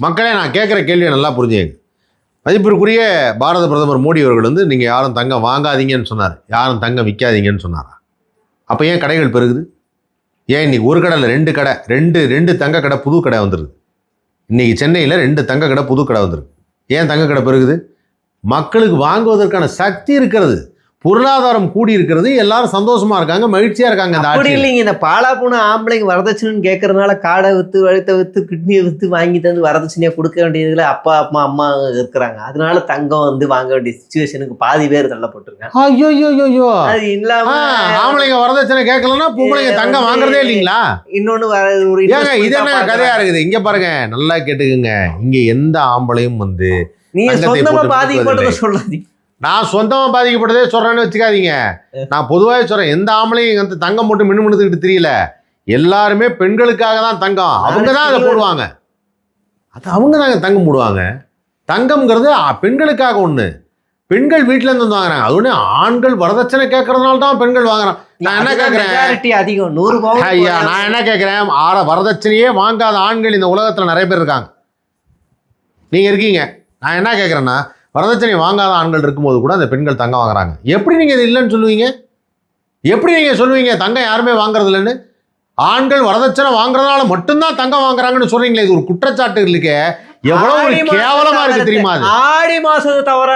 மக்களே, நான் கேட்குற கேள்வியை நல்லா புரிஞ்சுங்க. மதிப்பிற்குரிய பாரத பிரதமர் மோடி அவர்கள் வந்து நீங்கள் யாரும் தங்கம் வாங்காதீங்கன்னு சொன்னார், யாரும் தங்கம் விற்காதீங்கன்னு சொன்னாரா? அப்போ ஏன் கடைகள் பெருகுது? ஏன் இன்னைக்கு ஒரு கடையில் 2 கடை, ரெண்டு தங்க கடை, புது கடை வந்துருது. இன்னைக்கு சென்னையில் 2 தங்க கடை, புது கடை வந்துருக்கு. ஏன் தங்க கடை பெருகுது? மக்களுக்கு வாங்குவதற்கான சக்தி இருக்கிறது, பொருளாதாரம் கூடி இருக்கிறது, எல்லாரும் சந்தோஷமா இருக்காங்க, மகிழ்ச்சியா இருக்காங்க. அப்படி இல்லைங்க, இந்த பாலா போன ஆம்பளைங்க வரதட்சணைன்னு கேட்கறதுனால காடை வித்து, வழுத்தை வித்து, கிட்னியை வித்து வாங்கி தந்து வரதட்சணையா கொடுக்க வேண்டியதுல அப்பா அம்மா இருக்கிறாங்க. அதனால தங்கம் வந்து வாங்க வேண்டிய சிச்சுவேஷனுக்கு பாதி பேர் தள்ளப்பட்டிருக்காங்க. ஐயோ, அது இல்லாம ஆம்பளைங்க வரதட்சணை கேட்கலன்னா பொம்பளைங்க தங்கம் வாங்குறதே இல்லைங்களா? இன்னொன்னு இது என்ன கதையா இருக்குது? இங்க பாருங்க, நல்லா கேட்டுக்குங்க. இங்க எந்த ஆம்பளையும் வந்து நீங்க சொந்தமா பாதிக்கப்பட்டதை சொல்லாதீங்க. நான் சொந்தமா பாதிக்கப்பட்டதே சொல்றேன்னு வச்சுக்காதீங்க. நான் பொதுவாக சொல்றேன், எந்த ஆம்பளையும் வந்து தங்கம் போட்டு மின்னுத்துக்கிட்டு தெரியல. எல்லாருமே பெண்களுக்காக தான் தங்கம், அவங்க தான் அதை போடுவாங்க. அது அவங்க தாங்க தங்கம் போடுவாங்க. தங்கம்ங்கிறது பெண்களுக்காக ஒண்ணு. பெண்கள் வீட்டுல இருந்து வந்து வாங்குறாங்க. அது ஒண்ணு ஆண்கள் வரதட்சணை கேட்கறதுனால தான் பெண்கள் வாங்குறான். நான் என்ன கேட்கிறேன், அதிகம் 100 ஐயா, நான் என்ன கேட்கிறேன், வரதட்சணையே வாங்காத ஆண்கள் இந்த உலகத்துல நிறைய பேர் இருக்காங்க. நீங்க இருக்கீங்க. நான் என்ன கேட்கிறேன்னா, வரதட்சணை வாங்காத ஆண்கள் இருக்கும்போது கூட அந்த பெண்கள் தங்கம் வாங்குறாங்க. எப்படி நீங்க இது இல்லைன்னு சொல்லுவீங்க? எப்படி நீங்க சொல்லுவீங்க தங்கம் யாருமே வாங்குறது இல்லைன்னு? ஆண்கள் வரதட்சணை வாங்குறதுனால மட்டும்தான் தங்கம் வாங்குறாங்கன்னு சொல்றீங்களே, இது ஒரு குற்றச்சாட்டு இல்லைக்கே. எவ்வளவு ஒரு கேவலமா இருக்கு தெரியுமா? ஆடி மாசத்தை தவிர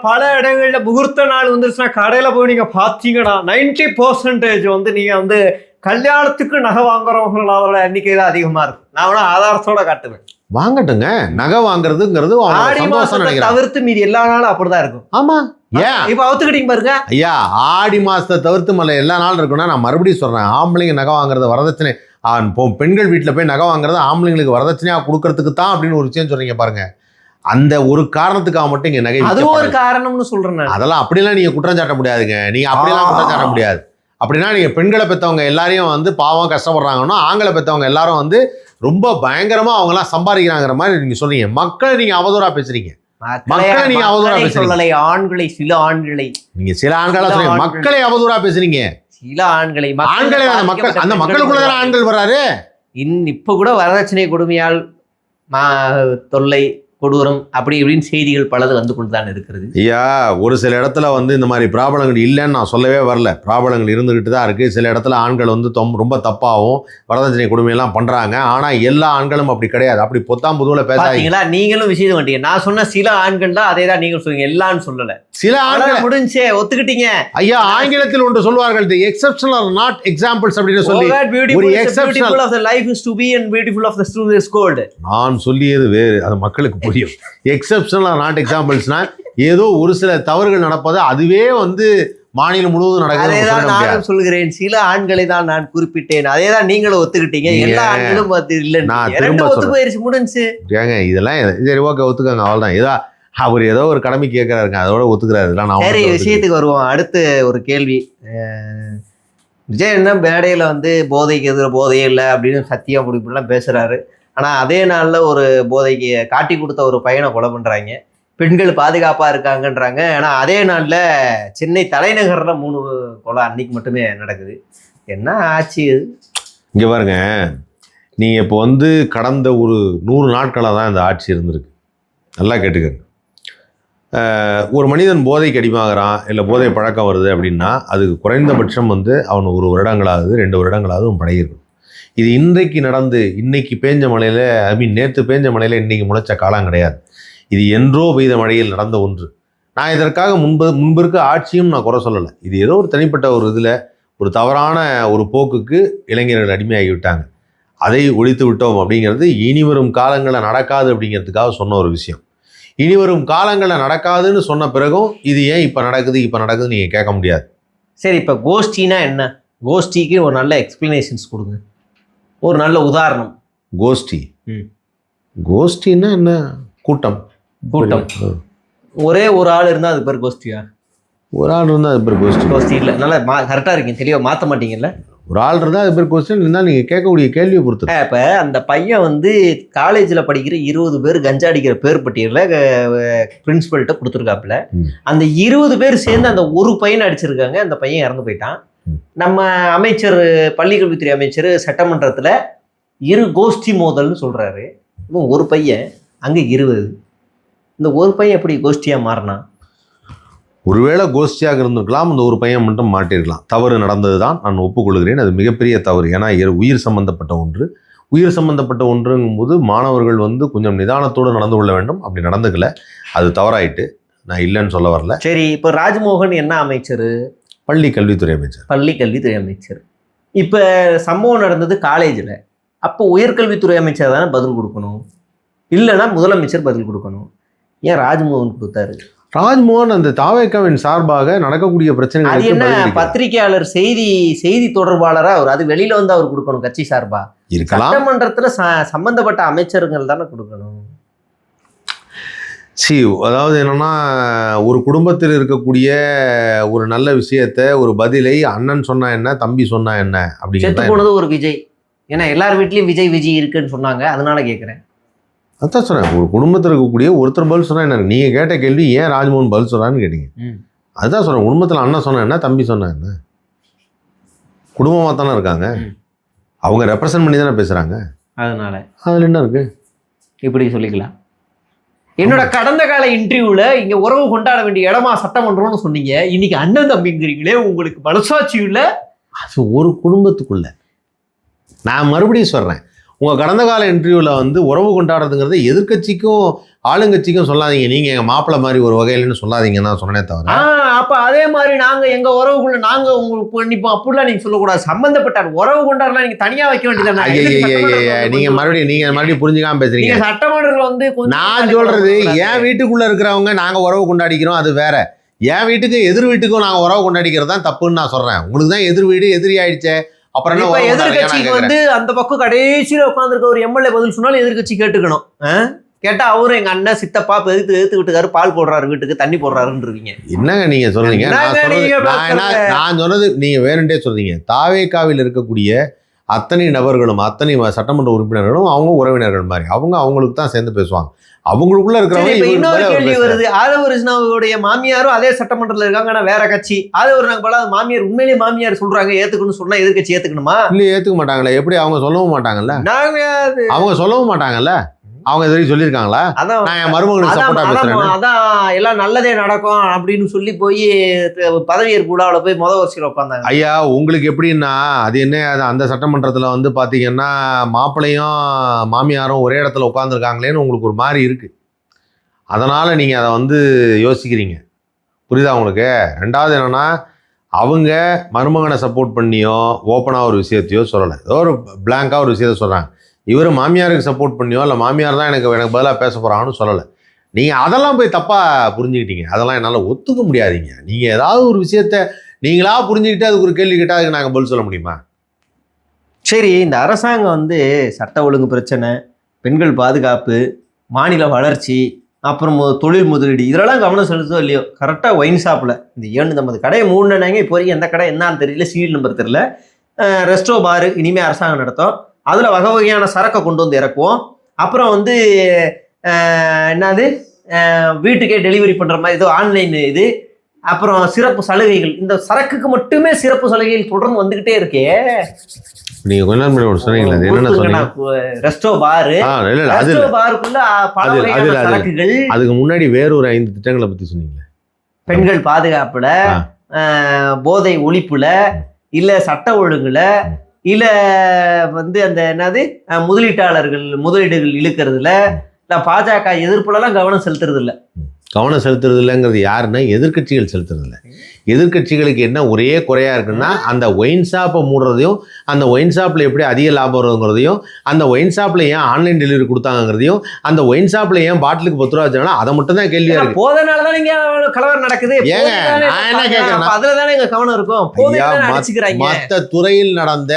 பல இடங்கள்ல முகூர்த்த நாள் வந்துருச்சுன்னா கடையில போய் நீங்க பாத்தீங்கன்னா 90% வந்து நீங்க வந்து கல்யாணத்துக்கு நகை வாங்குறவங்களோட எண்ணிக்கை தான் அதிகமா இருக்கும். நான் கூட ஆதாரத்தோட காட்டுவேன். வாங்கட்டுங்க, நகை வாங்குறதுங்கிறது தவிர்த்து மீதி எல்லா நாளும் அப்படிதான் இருக்கும். ஆமா, ஏன் இப்ப அவுத்துக்கிட்டீங்க பாருங்க ஐயா. ஆடி மாசத்தை தவிர்த்து மல்ல எல்லா நாளும் இருக்குன்னா, நான் மறுபடியும் சொல்றேன், ஆம்பளைங்க நகை வாங்குறது வரதட்சணை, பெண்கள் வீட்டுல போய் நகை வாங்குறது ஆம்பளைங்களுக்கு வரதட்சணையா கொடுக்கறதுக்கு தான் அப்படின்னு ஒரு விஷயம் சொல்றீங்க பாருங்க. அந்த ஒரு காரணத்துக்காக மட்டும் இங்க நகை, அது ஒரு காரணம்னு சொல்றேன். அதெல்லாம் அப்படிலாம் நீங்க குற்றம் சாட்ட முடியாதுங்க. நீங்க அப்படிலாம் குற்றம் சாட்ட முடியாது. அப்படின்னா நீங்க பெண்களை பெற்றவங்க எல்லாரையும் வந்து பாவம் கஷ்டப்படுறாங்கன்னா, ஆண்களை பெற்றவங்க எல்லாரும் வந்து ரொம்ப பயங்கரமா அவங்களாம் சம்பாதிக்கிறாங்கிற மாதிரி நீங்க சொல்றீங்க. மக்களை நீங்க அவதூறா பேசுறீங்க. மக்களை நீங்க அவதூறா பேசுறீங்க. ஆண்களை, சில ஆண்களை, நீங்க சில ஆண்களா சொல்றீங்க, மக்களை அவதூறா பேசுறீங்க. சில ஆண்களை, மக்கள், அந்த மக்களுக்குள்ளதான ஆண்கள் வராரு. இப்ப கூட வரதட்சணை கொடுமையால் தொல்லை, கொடூரம் அப்படி இப்படின்னு செய்திகள் பலது வந்து கொண்டு தான் இருக்கிறது. ஐயா, ஒரு சில இடத்துல வந்து இந்த மாதிரி ப்ராப்ளங்கள் இல்லைன்னு நான் சொல்லவே வரல. ப்ராப்ளங்கள் இருந்துகிட்டு தான் இருக்குது. சில இடத்துல ஆண்கள் வந்து ரொம்ப தப்பாகவும் வரதட்சணை கொடுமையெல்லாம் பண்ணுறாங்க. ஆனால் எல்லா ஆண்களும் அப்படி கிடையாது. அப்படி பொத்தாம் புதுவில் பேசாதீங்களா? நீங்களும் விஷயம் வந்துட்டீங்க. நான் சொன்ன சில ஆண்கள் தான், அதே தான் நீங்கள் சொல்லுங்க, எல்லான்னு சொல்லலை. சில ஆண்கள் முடிஞ்சே ஒத்துக்கிட்டீங்க. ஐயா, ஆங்கிலத்தில் ஒன்று சொல்வார்கள், the exceptional are not examples அப்படின்னு சொல்லி. ஒரு exceptional of the life is to be and beautiful of the truth is gold. நான் சொல்லியது வேறு, அது மக்களுக்கு புரியும். எக்ஸெப்ஷனல் நாட் எக்ஸாம்பிள்ஸ்னா ஏதோ ஒரு சில தவறுகள் நடப்பது, அதுவே வந்து மாநிலம் முழுவதும் நடக்குது. சொல்கிறேன், சில ஆண்களை தான் நான் குறிப்பிட்டேன். அதே தான் நீங்களும் ஒத்துக்கிட்டீங்க. எல்லா ஆண்களும் இல்லை. நான் திரும்ப ஒத்து போயிருச்சு, முடிஞ்சு. இதெல்லாம் சரி, ஓகே, ஒத்துக்காங்க, அவ்வளவுதான். ஏதோ அவர் ஏதோ ஒரு கடமை கேட்கிறாருங்க, அதோட ஒத்துக்கிறாரு. சரி, விஷயத்துக்கு வருவோம். அடுத்து ஒரு கேள்வி. விஜய் என்ன மேடையில வந்து போதைக்கு எதிர போதையே இல்லை அப்படின்னு சத்தியம் முடிப்புலாம் பேசுறாரு. ஆனால் அதே நாளில் ஒரு போதைக்கு காட்டி கொடுத்த ஒரு பையனை கொலை பண்ணுறாங்க. பெண்கள் பாதுகாப்பாக இருக்காங்கன்றாங்க. ஆனால் அதே நாளில் சென்னை தலைநகரில் 3 கொலை அன்னைக்கு மட்டுமே நடக்குது. என்ன ஆச்சு இது? இங்கே பாருங்க, நீங்கள் இப்போ வந்து கடந்த ஒரு 100 நாட்களாக தான் இந்த ஆட்சி இருந்திருக்கு. நல்லா கேட்டுக்கங்க. ஒரு மனிதன் போதைக்கு அடிமாகிறான், இல்லை போதை பழக்கம் வருது அப்படின்னா, அதுக்கு குறைந்தபட்சம் வந்து அவன் 1 வருடங்களாவது 2 வருடங்களாவது அவன் பழகிருக்கும். இது இன்றைக்கு நடந்து இன்னைக்கு பேஞ்ச மழையில், நேற்று பேஞ்ச மழையில் இன்னைக்கு முளைச்ச காலம் கிடையாது. இது என்றோ பெய்த மழையில் நடந்த ஒன்று. நான் இதற்காக முன்பிருக்க ஆட்சியும் நான் குறை சொல்லலை. இது ஏதோ ஒரு தனிப்பட்ட ஒரு இதில் ஒரு தவறான ஒரு போக்குக்கு இளைஞர்கள் அடிமையாகிவிட்டாங்க. அதை ஒழித்து விட்டோம் அப்படிங்கிறது இனிவரும் காலங்களில் நடக்காது அப்படிங்கிறதுக்காக சொன்ன ஒரு விஷயம். இனிவரும் காலங்களில் நடக்காதுன்னு சொன்ன பிறகும் இது ஏன் இப்போ நடக்குதுன்னு நீங்கள் கேட்க முடியாது. சரி, இப்போ கோஷ்டினா என்ன? கோஷ்டிக்கு ஒரு நல்ல எக்ஸ்பிளனேஷன்ஸ் கொடுங்க, ஒரு நல்ல உதாரணம். கோஷ்டின்னா என்ன? கூட்டம். ஒரே ஒரு ஆள் இருந்தால் அது பேர் கோஷ்டியா? ஒரு ஆள் இருந்தால் அது பேர் கோஷ்டி இல்லை. நல்லா கரெக்டாக இருக்கீங்க, தெளிவாக மாற்ற மாட்டீங்கல்ல. ஒரு ஆள் இருந்தால் அது பேர் கோஷ்டின்னு இருந்தால் நீங்கள் கேட்கக்கூடிய கேள்வியை பொறுத்து. இப்போ அந்த பையன் வந்து காலேஜில் படிக்கிற 20 பேர் கஞ்சா அடிக்கிற பேர் பட்டியலில் பிரின்சிபல்கிட்ட கொடுத்துருக்காப்புல. அந்த 20 பேர் சேர்ந்து அந்த ஒரு பையனை அடிச்சிருக்காங்க. அந்த பையன் இறந்து போயிட்டான். நம்ம அமைச்சர், பள்ளிக்கல்வித்துறை அமைச்சர் சட்டமன்றத்தில் 2 கோஷ்டி மோதல்னு சொல்கிறாரு. இப்போ ஒரு பையன் அங்கே 20, இந்த ஒரு பையன் எப்படி கோஷ்டியாக மாறினா? ஒருவேளை கோஷ்டியாக இருந்திருக்கலாம், அந்த ஒரு பையன் மட்டும் மாட்டிருக்கலாம். தவறு நடந்தது தான், நான் ஒப்புக்கொள்கிறேன். அது மிகப்பெரிய தவறு. ஏன்னா உயிர் சம்பந்தப்பட்ட ஒன்று. உயிர் சம்பந்தப்பட்ட ஒன்றுங்கும் போது மாணவர்கள் வந்து கொஞ்சம் நிதானத்தோடு நடந்து கொள்ள வேண்டும். அப்படி நடந்துக்கல, அது தவறாயிட்டு. நான் இல்லைன்னு சொல்ல வரல. சரி, இப்போ ராஜ்மோகன் என்ன அமைச்சர்? பள்ளி கல்வித்துறை அமைச்சர். பள்ளி கல்வித்துறை அமைச்சர். இப்போ சம்பவம் நடந்தது காலேஜில். அப்போ உயர்கல்வித்துறை அமைச்சர் தானே பதில் கொடுக்கணும், இல்லைன்னா முதலமைச்சர் பதில் கொடுக்கணும். ஏன் ராஜ்மோகன் கொடுத்தாரு? ராஜ்மோகன் அந்த தாவேக்காவின் சார்பாக நடக்கக்கூடிய அது பிரச்சனைகளுக்கு என்ன பதில் அளிக்கிறார். பத்திரிகையாளர் செய்தி தொடர்பாளரா அவர்? அது வெளியில வந்து அவர் கொடுக்கணும் கட்சி சார்பா. இருக்கலாம். சட்டமன்றத்துல சம்பந்தப்பட்ட அமைச்சர்கள் தானே கொடுக்கணும். அதாவது என்னன்னா, ஒரு குடும்பத்தில் இருக்கக்கூடிய ஒரு நல்ல விஷயத்த, ஒரு பதிலை அண்ணன் சொன்னா என்ன, தம்பி சொன்னா என்ன செத்து அப்படிங்கிறது. போனது ஒரு விஜய். ஏன்னா எல்லார் வீட்லயும் விஜய் இருக்குன்னு சொன்னாங்க, அதனால கேட்குறேன். அதான் சொன்னேன், ஒரு குடும்பத்தில் இருக்கக்கூடிய ஒருத்தர் பதில் சொன்னா என்ன. நீங்க கேட்ட கேள்வி ஏன் ராஜ்மோகன் பதில் சொல்றான்னு கேட்டீங்க. அதுதான் சொன்னேன், குடும்பத்தில் அண்ணன் சொன்னா என்ன, தம்பி சொன்னா என்ன, குடும்பமாக தானே இருக்காங்க. அவங்க ரெப்ரசன்ட் பண்ணி தானே பேசுறாங்க. அதனால அதுல என்ன இருக்கு? இப்படி சொல்லிக்கலாம். என்னோட கடந்த கால இன்டர்வியூல இங்க உறவு கொண்டாட வேண்டிய இடமா சட்டமன்றம்னு சொன்னீங்க, இன்னைக்கு அண்ணன் தம்பிங்கிறீங்களே, உங்களுக்கு மனசாட்சி இல்ல? அது ஒரு குடும்பத்துக்குள்ள. நான் மறுபடியும் சொல்றேன், உங்க கடந்த கால இன்டர்வியூல வந்து உறவு கொண்டாடுறதுங்கிறத எதிர்க்கட்சிக்கும் ஆளுங்கட்சிக்கும் சொல்லாதீங்க. நீங்க எங்க மாப்பிள்ளை மாதிரி ஒரு வகையிலன்னு சொல்லாதீங்கன்னு நான் சொன்னேனே தவிர. அப்ப அதே மாதிரி நாங்க எங்க உறவுக்குள்ள நாங்க உங்களுக்கு பண்ணிப்போம் அப்படிலாம் நீங்க சொல்லக்கூடாது. சம்பந்தப்பட்ட உறவு கொண்டாடலாம் நீங்க தனியா வைக்க வேண்டியதானே. நீங்க மறுபடியும் புரிஞ்சுக்காம பேசுறீங்க. சட்டமன்றத்தில் வந்து நான் சொல்றது, என் வீட்டுக்குள்ள இருக்கிறவங்க நாங்க உறவு கொண்டாடிக்கிறோம், அது வேற. என் வீட்டுக்கும் எதிர் வீட்டுக்கும் நாங்க உறவு கொண்டாடிக்கிறது தான் தப்புன்னு நான் சொல்றேன். உங்களுக்கு தான் எதிர் வீடு எதிரி ஆயிடுச்சே, அப்புறம் என்ன? எதிர்கட்சிக்கு வந்து அந்த பக்கம் கடைசியில உட்காந்துருக்க ஒரு எம்எல்ஏ பதில் சொன்னாலும் எதிர்கட்சி கேட்டுக்கணும். கேட்டா அவரும் எங்க அண்ணன் சித்தப்பா எதிர்த்து விட்டுக்காரு, பால் போடுறாரு, வீட்டுக்கு தண்ணி போடுறாருன்றீங்க. என்னங்க நீங்க சொல்றீங்க? நான் சொன்னது நீங்க வேணுண்டே சொல்றீங்க. தாவேக்காவில் இருக்கக்கூடிய அத்தனை நபர்களும் அத்தனை சட்டமன்ற உறுப்பினர்களும் அவங்க உறவினர்கள் மாதிரி, அவங்க அவங்களுக்கு தான் சேர்ந்து பேசுவாங்க. அவங்களுக்குள்ள இருக்கிறவங்க. இன்னொரு கேள்வி வருது, ஆதவ ரிஷ்ணாவுடைய மாமியாரும் அதே சட்டமன்றத்தில் இருக்காங்க, ஆனா வேற கட்சி. ஆதவ மாமியார் உண்மையிலேயே மாமியார் சொல்றாங்க ஏத்துக்கணும்னு சொன்னா எதிர்கட்சி ஏத்துக்கணுமா? இல்ல, ஏத்துக்க மாட்டாங்களே. எப்படி? அவங்க சொல்லவும் மாட்டாங்கல்ல. அவங்க சொல்லவும் மாட்டாங்கல்ல. அவங்க இது வரைக்கும் சொல்லியிருக்காங்களா? நான் என் மருமகனுக்கு சப்போர்ட்டா பேசுறேன், அதான் எல்லாம் நல்லதே நடக்கும் அப்படின்னு சொல்லி போய் பதவியேற்பு விழாவில் போய் முத வரிசையில் உட்காந்தாங்க. ஐயா, உங்களுக்கு எப்படின்னா, அது என்ன, அந்த சட்டமன்றத்தில் வந்து பார்த்தீங்கன்னா மாப்பிள்ளையும் மாமியாரும் ஒரே இடத்துல உட்காந்துருக்காங்களேன்னு உங்களுக்கு ஒரு மாதிரி இருக்கு. அதனால் நீங்கள் அதை வந்து யோசிக்கிறீங்க. புரியுதா உங்களுக்கு? ரெண்டாவது என்னென்னா, அவங்க மருமகனை சப்போர்ட் பண்ணியோ ஓப்பனாக ஒரு விஷயத்தையோ சொல்லலை, ஏதோ ஒரு பிளாங்காக ஒரு விஷயத்த சொல்கிறாங்க. இவர் மாமியாருக்கு சப்போர்ட் பண்ணியோ இல்லை மாமியார் தான் எனக்கு பதிலாக பேச போகிறாங்கன்னு சொல்லலை. நீங்கள் அதெல்லாம் போய் தப்பாக புரிஞ்சுக்கிட்டீங்க. அதெல்லாம் என்னால் ஒத்துக்க முடியாதீங்க. நீங்கள் ஏதாவது ஒரு விஷயத்த நீங்களா புரிஞ்சுக்கிட்டு அதுக்கு ஒரு கேள்வி கேட்டால் அதுக்கு நாங்கள் பதில் சொல்ல முடியுமா? சரி, இந்த அரசாங்கம் வந்து சட்ட ஒழுங்கு பிரச்சனை, பெண்கள் பாதுகாப்பு, மாநில வளர்ச்சி, அப்புறம் தொழில் முதலீடு, இதெல்லாம் கவனம் செலுத்ததோ இல்லையோ, கரெக்டாக ஒயின் ஷாப்பில் இந்த 750 கடையை மூடினாங்க. இப்போ வரைக்கும் எந்த கடை என்னன்னு தெரியல, சீரியல் நம்பர் தெரியல. ரெஸ்டோ பாரு இனிமேல் அரசாங்கம் நடத்தும். அதில் வகை வகையான சரக்கை கொண்டு வந்து இறக்குவோம். அப்புறம் வந்து என்னது, வீட்டுக்கே டெலிவரி பண்ணுற மாதிரி ஏதோ ஆன்லைன் இது. அப்புறம் சிறப்பு சலுகைகள், இந்த சரக்குக்கு மட்டுமே சிறப்பு சலுகைகள் தொடர்ந்து வந்துகிட்டே இருக்கே. நீங்க கொஞ்ச நேரம் முன்னாடி சொன்னீங்களா, அது என்னன்னு சொன்னீங்க? ரெஸ்டோ பார். ரெஸ்டோ பாருக்குள்ள பல வகையான சரக்குகள். அதுக்கு முன்னாடி வேற ஒரு 5 திட்டங்களை பத்தி சொன்னீங்க. பெண்கள் பாதுகாப்புல, போதை ஒழிப்புல, இல்ல சட்ட ஒழுங்குல, இல்ல வந்து அந்த என்னது முதலீடுகள் இழுக்கிறதுல, இல்ல பாஜக எதிர்ப்புலாம் கவனம் செலுத்துறது இல்லை. கவனம் செலுத்துறது இல்லைங்கிறது யாருன்னா எதிர்கட்சிகள் செலுத்துறது இல்லை. எதிர்கட்சிகளுக்கு என்ன ஒரே குறையா இருக்குன்னா, அந்த ஒயின் ஷாப்பை மூடுறதையும், அந்த ஒயின் ஷாப்பில் எப்படி அதிக லாபம் வருங்கிறதையும், அந்த ஒயின் ஷாப்பில் ஏன் ஆன்லைன் டெலிவரி கொடுத்தாங்கிறதையும், அந்த ஒயின் ஷாப்பில் ஏன் பாட்டிலுக்கு 10 ரூபா வச்சாங்கன்னா அதை மட்டும் தான் கேள்வியா இருக்கு. போதனால தான் நீங்க கலவரம் நடக்குது. ஏங்க நான் என்ன கேட்கறேன், அதுல தானே எங்க கவனம் இருக்கும். மற்ற துறையில் நடந்த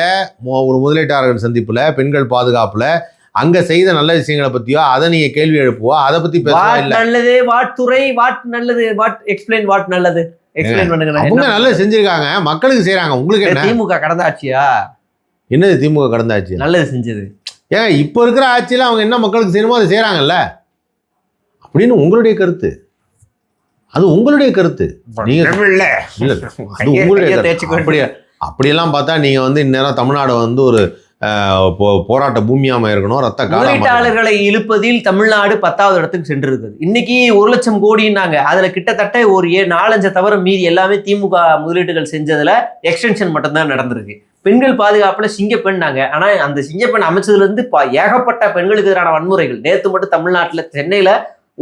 ஒரு முதலீட்டாளர்கள் சந்திப்புல, பெண்கள் பாதுகாப்புல அங்க செய்த நல்ல விஷயங்களை பத்தியோ அதை நீங்க கேள்வி எழுப்புவோ, அதை பத்தி பேசவே இல்லை. நல்லது வாட் துறை, வாட் நல்லது, வாட் எக்ஸ்பிளைன், வாட் நல்லது எக்ஸ்பிளைன் பண்ணுங்க. அவங்க நல்லது செஞ்சிருக்காங்க, மக்களுக்கு செய்யறாங்க. உங்களுக்கு என்ன? திமுக கடந்த ஆட்சியா? என்னது திமுக கடந்த ஆட்சி நல்லது செஞ்சது? ஏன் இப்போ இருக்கிற ஆட்சியில அவங்க என்ன மக்களுக்கு செய்யணுமோ அதை செய்யறாங்கல்ல அப்படின்னு உங்களுடைய கருத்து. அது உங்களுடைய கருத்து. நீங்க இல்ல, அது உங்களுடைய. அப்படியெல்லாம் பார்த்தா நீங்க வந்து இந்நேரம் தமிழ்நாடு வந்து ஒரு போராட்ட பூமியாம இருக்கணும், ரத்த காடாம இருக்கணும். முதலீட்டாளர்களை இழுப்பதில் தமிழ்நாடு 10வது இடத்துக்கு சென்று இருக்குது. இன்னைக்கு 1,00,000 கோடினாங்க. அதுல கிட்டத்தட்ட ஒரு 4-5 தவிர மீதி எல்லாமே திமுக முதலீடுகள் செஞ்சதுல எக்ஸ்டென்ஷன் மட்டும்தான் நடந்திருக்கு. பெண்கள் பாதுகாப்புல சிங்கப்பெண்ணாங்க. ஆனா அந்த சிங்கப்பெண் அமைச்சதுல இருந்து ஏகப்பட்ட பெண்களுக்கு எதிரான வன்முறைகள். நேத்து மட்டும் தமிழ்நாட்டுல சென்னையில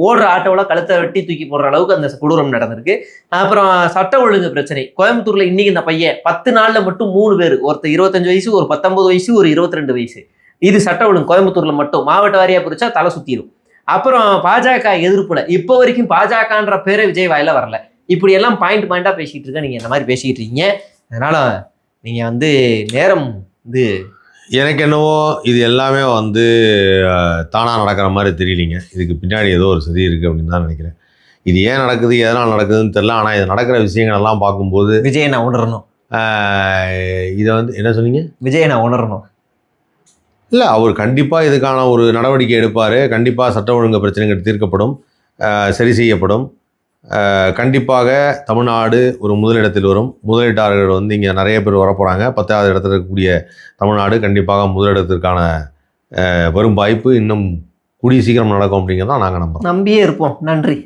ஓடுற ஆட்டோவில் கழுத்தை வெட்டி தூக்கி போடுற அளவுக்கு அந்த கொடூரம் நடந்திருக்கு. அப்புறம் சட்ட ஒழுங்கு பிரச்சனை. கோயம்புத்தூர்ல இன்னைக்கு இந்த பையன் 10 நாள்ல மட்டும் 3 பேர், ஒருத்தர் 25 வயசு, ஒரு 19 வயசு, ஒரு 22 வயசு. இது சட்ட ஒழுங்கு கோயம்புத்தூர்ல மட்டும். மாவட்ட வாரியா பிரிச்சா தலை சுத்திடும். அப்புறம் பாஜக எதிர்ப்புல இப்போ வரைக்கும் பாஜகன்ற பேரே விஜய் வாயில வரல. இப்படி எல்லாம் பாயிண்டா பேசிட்டு இருக்க, நீங்க இந்த மாதிரி பேசிட்டு இருக்கீங்க. அதனால நீங்க நேரம் எனக்கு என்னவோ இது எல்லாமே தானாக நடக்கிற மாதிரி தெரியலிங்க. இதுக்கு பின்னாடி ஏதோ ஒரு சதி இருக்குது அப்படின்னு தான் நினைக்கிறேன். இது ஏன் நடக்குது, எதனால் நடக்குதுன்னு தெரியல. ஆனால் இது நடக்கிற விஷயங்கள் எல்லாம் பார்க்கும்போது விஜயை நான் உணரணும். இதை என்ன சொன்னீங்க? விஜயை நான் உணரணும். இல்லை, அவர் கண்டிப்பாக இதுக்கான ஒரு நடவடிக்கை எடுப்பார். கண்டிப்பாக சட்ட ஒழுங்கு பிரச்சனைகள் தீர்க்கப்படும், சரி செய்யப்படும். கண்டிப்பாக தமிழ்நாடு ஒரு முதலிடத்தில் வரும். முதலீட்டாளர்கள் இங்கே நிறைய பேர் வரப்போகிறாங்க. 10வது இடத்துல இருக்கக்கூடிய தமிழ்நாடு கண்டிப்பாக முதலிடத்திற்கான வரும் வாய்ப்பு இன்னும் கூடிய சீக்கிரம் நடக்கும் அப்படிங்கிறதான் நாங்கள் நம்பியே இருப்போம். நன்றி.